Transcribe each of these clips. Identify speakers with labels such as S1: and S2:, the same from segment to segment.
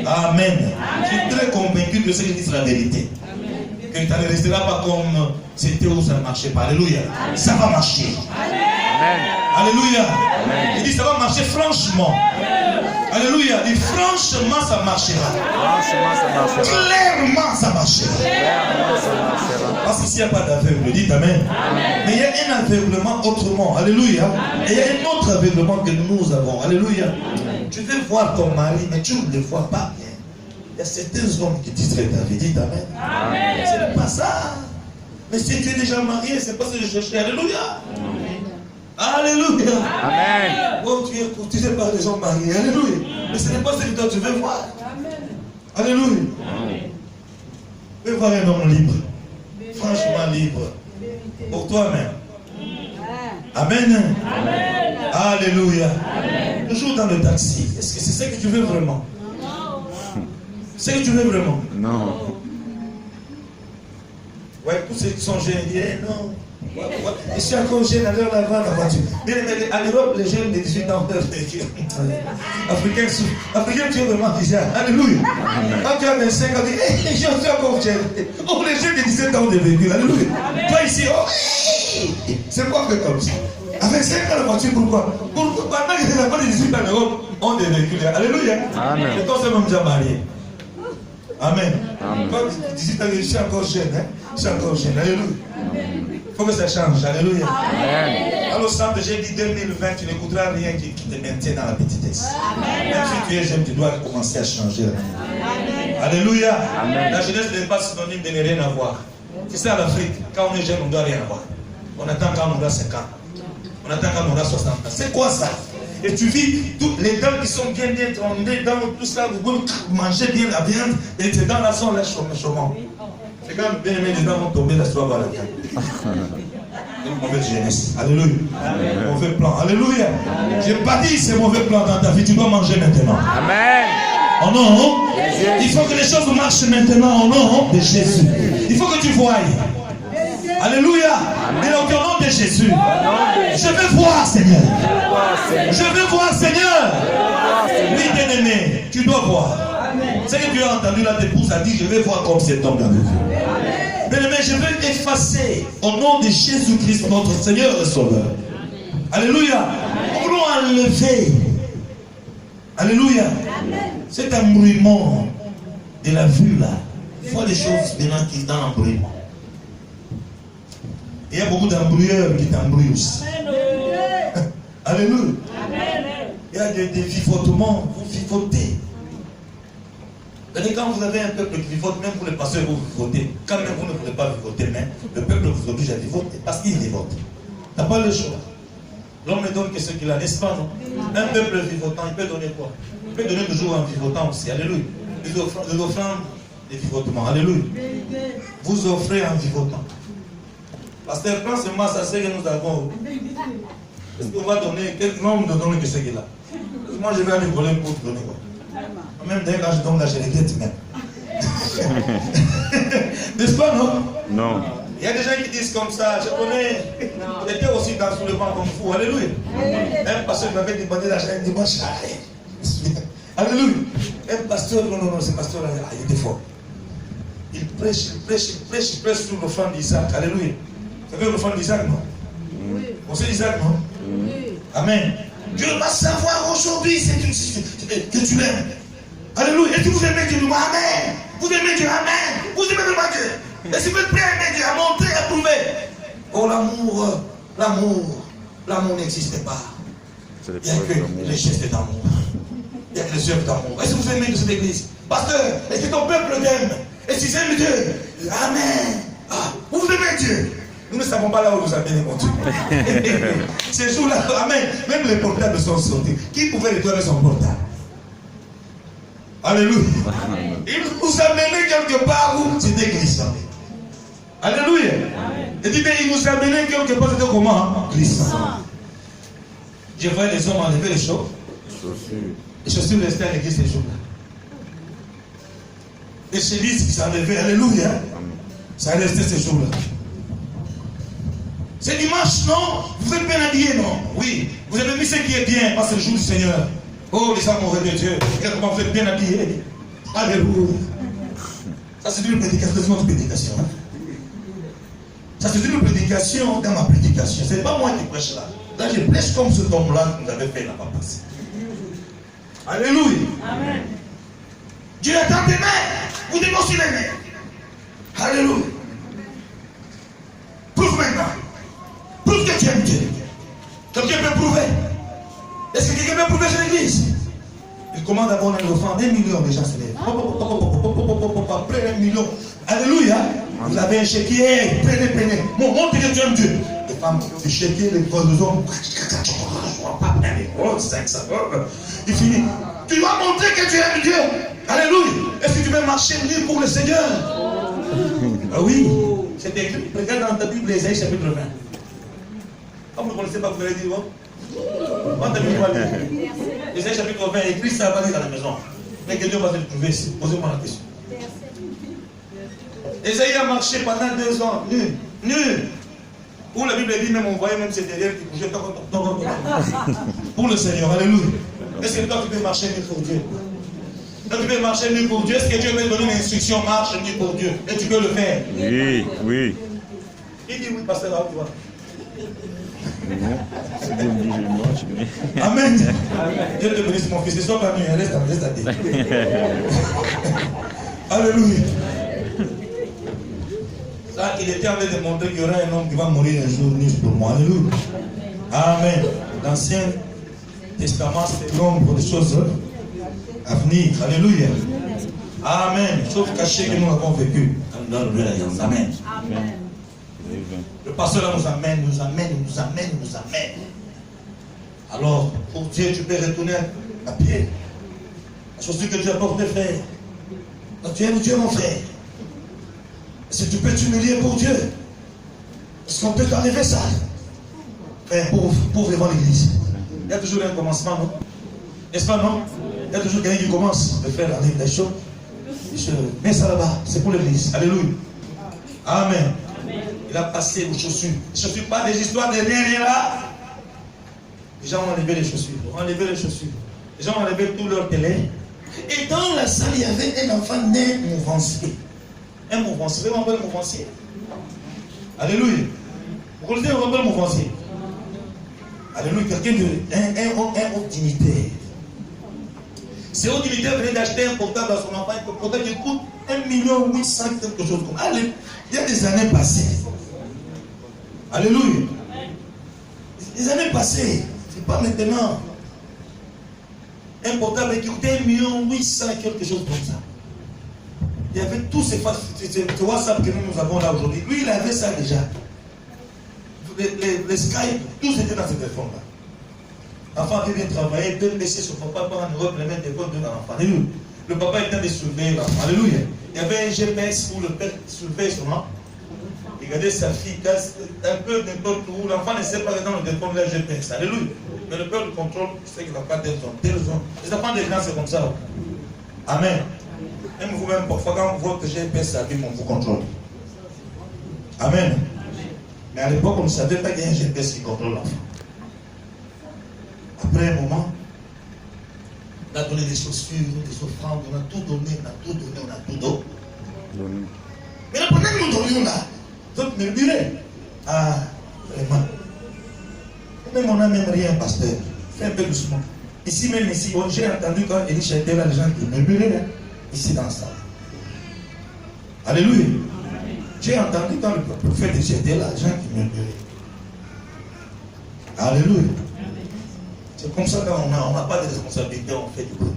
S1: Amen. Je suis très convaincu que ce que je dis c'est la vérité. Que ça ne restera pas comme c'était où ça ne marchait pas. Alléluia. Ça va marcher.
S2: Amen.
S1: Alléluia.
S2: Amen.
S1: Il dit ça va marcher franchement. Alléluia. Il dit franchement ça marchera.
S2: Franchement, ça marchera.
S1: Clairement ça marchera.
S2: Clairement, ça marchera.
S1: Parce qu'ici il n'y a pas d'aveugle. Dites Amen. Mais il y a un aveuglement autrement. Alléluia. Et il y a un autre aveuglement que nous avons. Alléluia. Tu veux voir ton mari, mais tu ne le vois pas bien. Il y a certains hommes qui disent ta vie. Dites Amen. Ce n'est pas ça. Mais si tu es déjà marié, c'est pas ce que je cherchais. Alléluia. Alléluia.
S2: Amen.
S1: Oh, tu sais pas des gens mariés. Alléluia. Mais ce n'est pas ce que toi tu veux voir. Alléluia. Tu veux voir un homme libre. Franchement libre. Pour toi-même. Amen. Alléluia. Toujours dans le taxi. Est-ce que c'est ça que tu veux vraiment? C'est ce que tu veux vraiment?
S2: Non.
S1: Ouais, tous ceux qui sont jeunes disent non. Je suis encore jeune à l'heure d'avant la voiture. Mais en Europe, les jeunes de 18 ans peuvent véhicule. Africains, tu es vraiment bizarre. Alléluia. Quand tu as 25 ans, tu dis, je suis encore jeune. Oh, les jeunes de 17 ans ont des véhicules. Alléluia. Toi ici, oh, c'est quoi fait comme ça? À 25 ans la voiture, pourquoi? Pendant que les enfants de 18 ans en Europe ont des véhicules. Alléluia.
S2: Amen.
S1: Et toi, c'est même déjà marié. Amen.
S2: Amen.
S1: Toi, tu dis, je suis encore jeune. Hein? Je suis encore jeune. Alléluia. Il faut que ça change. Alléluia.
S2: Amen.
S1: Alors, centre, j'ai dit 2020, tu n'écouteras rien qui te maintient dans la petitesse. Même si tu es jeune, tu dois commencer à changer. Alléluia.
S2: Amen.
S1: La jeunesse n'est pas synonyme de ne rien avoir. C'est ça l'Afrique. Quand on est jeune, on ne doit rien avoir. On attend quand on aura 5 ans. On attend quand on aura 60 ans. C'est quoi ça? Et tu vis toutes les dents qui sont bien tournées, dans tout ça, vous pouvez manger bien la viande, et tes dents là sont là chaumant. C'est quand bien aimé, les dents vont tomber, là, tu vas voir la viande. Une mauvaise jeunesse. Alléluia. Mauvais plan. Alléluia. Je n'ai pas dit c'est mauvais plan dans ta vie, tu dois manger maintenant.
S2: Amen.
S1: Oh non. Il faut que les choses marchent maintenant au nom de Jésus. Il faut que tu voies. Alléluia. Et au nom de Jésus. Je veux voir, Seigneur. Je veux voir, Seigneur. Oui, bien-aimé, tu dois voir. C'est que tu as entendu là, t'épouse a dit, je vais voir comme cet homme dans le vie. Bien-aimé, je veux effacer au nom de Jésus-Christ, notre Seigneur et Sauveur. Alléluia. Nous voulons enlever. Alléluia. Cet embrouillement de la vue là. Il faut des choses maintenant qui sont dans l'embrouillement. Il y a beaucoup d'embrouilleurs qui t'embrouillent aussi. Alléluia. Il y a des vivotements, vous vivotez. Quand vous avez un peuple qui vivote, même pour les pasteurs, vous vivotez. Quand même vous ne voulez pas vivoter, mais le peuple vous oblige à vivoter parce qu'il vivote. Tu n'as pas le choix. L'homme ne donne que ce qu'il a, n'est-ce pas, non? Un peuple vivotant, il peut donner quoi? Il peut donner toujours en vivotant aussi. Alléluia. Les offrandes des vivotements. Alléluia. Vous offrez en vivotant. Pasteur, prends seulement ça, c'est que nous avons. Est-ce qu'on va donner, quel nombre de donner que ce qu'il a? Moi, je vais aller voler pour te donner quoi? Même d'ailleurs, quand je donne là, je regrette même. N'est-ce pas, non?
S2: Non.
S1: Il y a des gens qui disent comme ça, je connais. J'étais aussi dans le soulèvement comme vous. Alléluia. Un pasteur m'avait demandé l'argent un dimanche. Alléluia. Un pasteur, non, ce pasteur-là, il était fort. Il prêche sur l'offrande d'Isaac. Alléluia. Vous savez l'offrande d'Isaac, non? Oui. On sait d'Isaac, non? Oui. Amen. Dieu va savoir aujourd'hui que tu l'aimes. Alléluia. Et si vous aimez Dieu, Amen. Vous aimez Dieu, Amen. Vous aimez vraiment Dieu. Et si vous êtes prêt à aimer Dieu, à montrer, à prouver. Oh, l'amour n'existe pas. Il n'y a que les gestes d'amour. Il n'y a que les œuvres d'amour. Est-ce que vous aimez cette église? Pasteur, est-ce que ton peuple t'aime? Et si j'aime Dieu, Amen. Ah, vous aimez Dieu. Nous ne savons pas là où nous amener mon Dieu. Ces jours-là, Amen. Même les portables sont sortis. Qui pouvait les avec son portable? Alléluia. Il nous a mené quelque part où c'était glissant. Alléluia. Et dit, il nous a mené quelque part, c'était comment? Glissant. Je vois les hommes enlever les chaussures. Les chaussures restaient à l'église ces jours-là. Les chemises qui s'enlevaient. Alléluia. Ça restait ces jours-là. C'est dimanche, non? Vous êtes bien habillés, non? Oui. Vous avez mis ce qui est bien, parce que c'est le jour du Seigneur. Oh, les amoureux de Dieu. Regardez comment vous êtes bien habillés. Alléluia. Ça c'est une prédication, c'est notre prédication. Hein? Ça c'est une prédication dans ma prédication. Ce n'est pas moi qui prêche là. Là je prêche comme ce homme-là que vous avez fait là-bas passé. Alléluia. Amen. Dieu est dans tes mains. Vous devez aussi l'aimer. Alléluia. Prouve maintenant. Prouve que tu aimes Dieu. Quelqu'un peut prouver. Est-ce que quelqu'un peut prouver sur l'église? Il commande d'avoir un enfant, 1 million déjà se lèvent. Après 1 million. Alléluia. Vous avez un chéquier. Prenez. Montre que tu aimes Dieu. Les femmes, le chéquier, les grosses hommes. Il finit. Tu dois montrer que tu aimes Dieu. Alléluia. Est-ce que tu veux marcher nu pour le Seigneur? Ah oui. C'est écrit. Regarde dans ta Bible, Ésaïe chapitre 20. Ah, vous ne connaissez pas, vous allez dire, oh? Ésaïe chapitre 20, écrit ça va aller dans la maison. Mais que Dieu va te le trouver ici. Posez-moi la question. Ésaïe a marché pendant 2 ans, nu. Où la Bible dit, même on voyait même ses derrière qui bougeaient. Pour le Seigneur, alléluia. Est-ce que toi tu peux marcher nu pour Dieu? Toi tu peux marcher nu pour Dieu? Est-ce que Dieu peut te donner une instruction, marche nu pour Dieu? Et tu peux le faire?
S2: Oui.
S1: Il dit oui, pasteur, là, tu vois.
S2: Si Dieu me dit je marche, mais...
S1: Amen. Dieu te bénisse mon fils. Ne sois pas nu, reste à terre. Alléluia. Ça, il était en train de montrer qu'il y aura un homme qui va mourir un jour nu pour moi. Alléluia. Amen. L'Ancien Testament, c'est l'ombre des choses à venir. Alléluia. Amen. Sauf caché que nous avons vécu. Amen. Le pasteur là nous amène. Alors, pour Dieu, tu peux retourner à pied. La chose que Dieu a porté, frère. Donc, tu aimes Dieu, mon frère. Est-ce que tu peux t'humilier pour Dieu? Est-ce qu'on peut t'enlever ça? Frère, pauvre devant l'église. Il y a toujours un commencement, non? N'est-ce pas, non? Il y a toujours quelqu'un qui commence. Le frère enlève les choses. Mets ça là-bas. C'est pour l'église. Alléluia. Amen. Il a passé aux chaussures. Les chaussures, pas des histoires de rien là. Les gens ont enlevé les chaussures. Les gens ont enlevé tout leur télé. Et dans la salle, il y avait un enfant né mouvancier. Un mouvancier. Vous voyez un mouvancier? Alléluia. Vous connaissez un rappel mouvancier? Alléluia. Quelqu'un de. Un haut dignitaire. Ce haut dignitaire venait d'acheter un portable à son enfant. Un portable qui coûte 1 800 000 quelque chose comme. Allez, il y a des années passées. Alléluia. Les années passées, c'est pas maintenant. Un portable qui coûtait 1 800 000 quelque chose comme ça. Il y avait tous ces WhatsApp que nous avons là aujourd'hui. Lui, il avait ça déjà. Les Skype, tout c'était dans ce téléphone-là. L'enfant qui vient travailler, peut laisser son papa par en Europe, le mettre des bonnes de l'enfant. Alléluia. Le papa était de surveiller l'enfant. Alléluia. Il y avait un GPS où le père surveille son enfant. Il regardait sa fille, un peu n'importe où. L'enfant ne sait pas dans le téléphone le GPS. Alléluia. Mais le père du contrôle, c'est qu'il n'a pas telle zone. Les enfants des gens, c'est comme ça. Amen. Même vous-même, parfois, quand votre GPS s'abîme, on vous contrôle. Amen. Mais à l'époque, on ne savait pas qu'il y a un GPS qui contrôle l'enfant. Après un moment, on a donné des chaussures, des offrandes, on a tout donné. Mais là, pendant que nous donnions là, d'autres murmuraient. Ah, vraiment. Même on n'a même rien, pasteur. Fais un peu doucement. Ici, même ici, j'ai entendu quand Elisha était là, les gens qui murmuraient, ici dans la salle. Alléluia. J'ai entendu quand le prophète était là, les gens qui murmuraient. Alléluia. C'est comme ça quand on n'a pas de responsabilité, on fait du bruit.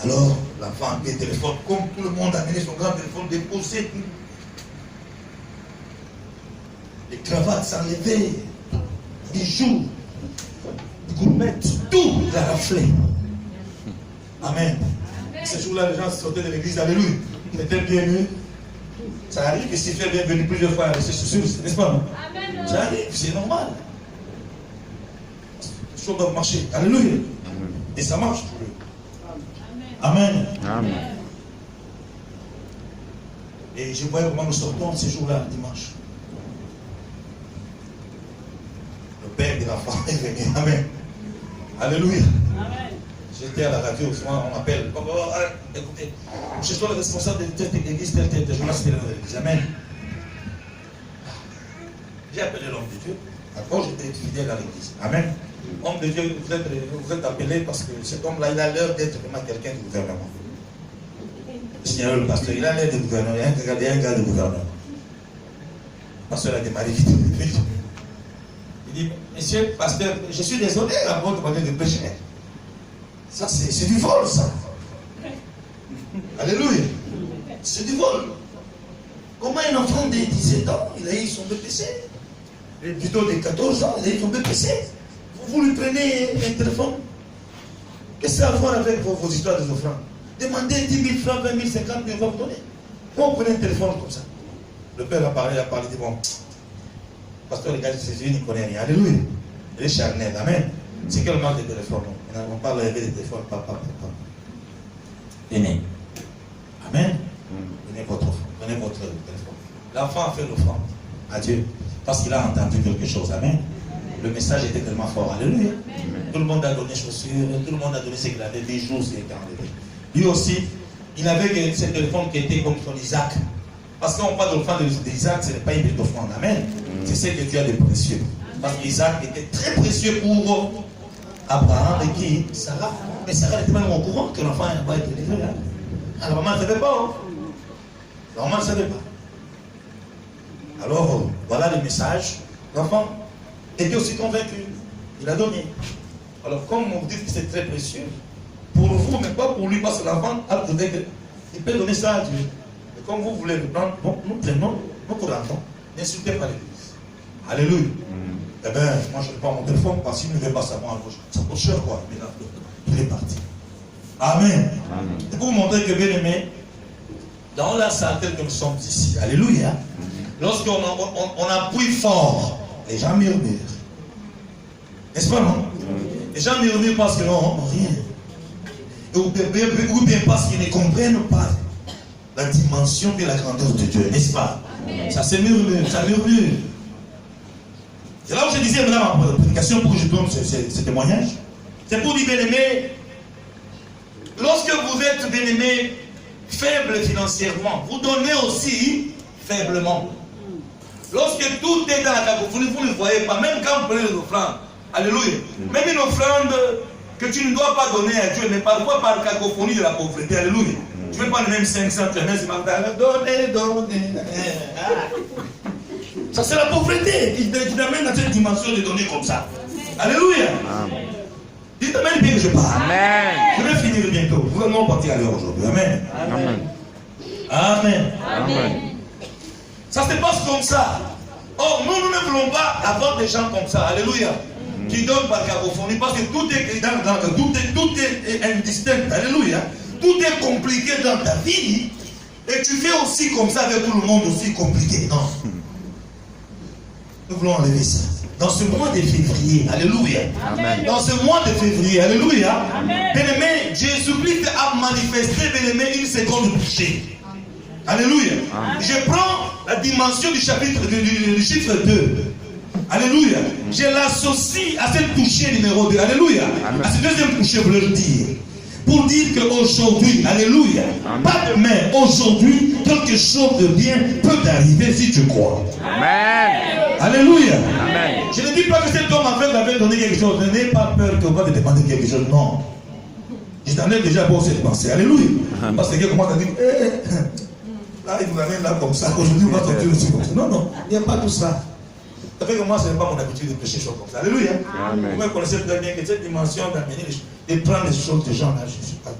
S1: Alors, l'enfant a pris le téléphone, comme tout le monde a amené son grand téléphone, déposé tout. Les cravates s'enlevaient, bijoux, gourmettes, tout il a raflé. Amen. Ce jour-là, les gens sortaient de l'église, alléluia. Ils étaient bienvenus. Ça arrive que s'il fait bienvenue plusieurs fois avec ses chaussures, n'est-ce pas? Amen. Ça arrive, c'est normal. Les choses doivent marcher. Alléluia. Et ça marche pour eux. Amen. Amen. Et je voyais comment nous sortons ces jours-là, dimanche. Le père de l'enfant est venu. Amen. Alléluia. Amen. J'étais à la radio, souvent on m'appelle. Écoutez, je suis le responsable de l'église, tel journaliste de l'église. Amen. J'ai appelé l'homme de Dieu. D'accord, j'étais fidèle à l'église. Amen. Homme de Dieu, vous êtes appelé parce que cet homme-là, il a l'air d'être vraiment quelqu'un du gouvernement. Seigneur le pasteur, il a l'air de gouvernement. Il y a un gars de gouvernement. Le pasteur a démarré vite. Il dit, monsieur pasteur, je suis désolé à votre manière de prêcher. Ça, c'est du vol, ça. Alléluia. C'est du vol. Comment un enfant de 17 ans, il a eu son BPC? Plutôt de 14 ans, il a eu son BPC. Vous lui prenez un téléphone. Qu'est-ce que ça a à voir avec vos histoires des offrandes? Demandez 10 000 francs, 20 000, 50 000, on va vous donner. Pourquoi vous prenez un téléphone comme ça? Le père a parlé, il dit bon, pasteur, les gars, il ne connaît rien. Alléluia. Il est charnel, amen. C'est quel manque de téléphone? On parle avec des téléphones, papa. Venez. Amen. Donnez votre téléphone. L'enfant a fait l'offrande à Dieu parce qu'il a entendu quelque chose. Amen. Le message était tellement fort. Alléluia. Tout le monde a donné chaussures, tout le monde a donné ce qu'il avait, des jours, c'est enlevé. Lui aussi, il avait ce téléphone qui était comme son Isaac. Parce qu'on parle de l'offrande d'Isaac, ce n'est pas une petite offrande. Amen. C'est ce que tu as de précieux. Parce qu'Isaac était très précieux pour Abraham et qui? Sarah. Mais Sarah n'était pas même au courant que l'enfant va être livré. La maman ne savait pas. Hein? La maman ne savait pas. Alors, voilà le message. L'enfant était aussi convaincu. Il a donné. Alors, comme vous dites que c'est très précieux, pour vous, mais pas pour lui, parce que l'enfant a trouvé qu'il peut donner ça à Dieu. Mais comme vous voulez le prendre, bon, nous prenons, nous courons. N'insultez pas l'église. Alléluia. Eh bien, moi je ne prends mon téléphone parce qu'il ne veut pas savoir. Ça coûte cher quoi. Mais là, il est parti. Amen. C'est pour vous montrer que bien aimé, dans la salle telle que nous sommes ici, alléluia, lorsqu'on appuie fort, les gens murmurent. N'est-ce pas, non? Les gens murmurent parce que non, rien. Ou bien parce qu'ils ne comprennent pas la dimension de la grandeur de Dieu, n'est-ce pas? Ça se murmure, ça murmure. C'est là où je disais maintenant ma prédication pour que je donne ce témoignage. C'est pour dire, bien-aimé, lorsque vous êtes, bien-aimé, faible financièrement, vous donnez aussi faiblement. Lorsque tout est dans la cacophonie, vous ne voyez pas, même quand vous prenez les offrandes. Alléluia. Même une offrande que tu ne dois pas donner à Dieu, mais parfois par cacophonie de la pauvreté. Alléluia. Tu ne veux pas le même 500, tu le même, c'est donner. Ça c'est la pauvreté qui t'amène à cette dimension de donner comme ça. Alléluia. Dites Amen bien que je parle. Amen. Je vais finir bientôt. Nous allons partir à l'heure aujourd'hui. Amen. Amen. Amen. Amen. Ça se passe comme ça. Oh, nous ne voulons pas avoir des gens comme ça. Alléluia. Qui donnent par cacophonie. Parce que tout est indistinct. Alléluia. Tout est compliqué dans ta vie. Et tu fais aussi comme ça avec tout le monde aussi compliqué. Non. Nous voulons enlever ça. Dans ce mois de février, alléluia. Amen. Dans ce mois de février, alléluia. Bien-aimé, Jésus-Christ a manifesté, bien-aimé, une seconde touchée. Alléluia. Amen. Je prends la dimension du chapitre du chiffre 2. Alléluia. Je l'associe à cette touchée numéro 2. Alléluia. Amen. À ce deuxième touchée, vous le dire. Pour dire qu'aujourd'hui, alléluia, pas demain, aujourd'hui, quelque chose de bien peut arriver si tu crois. Amen. Alléluia. Amen. Je ne dis pas que cet homme avait donné quelque chose. N'ayez pas peur qu'on va te demander quelque chose. Non. Je t'en ai déjà posé cette pensée. Alléluia. Parce que quelqu'un commence à dire, là, il vous amène là comme ça. Aujourd'hui, on va sortir aussi comme ça. Non, non, il n'y a pas tout ça. Ça fait que moi, ce n'est pas mon habitude de prêcher choses comme ça. Alléluia. Amen. Vous me connaissez très bien que cette dimension d'amener de prendre les choses des gens là, je ne suis pas.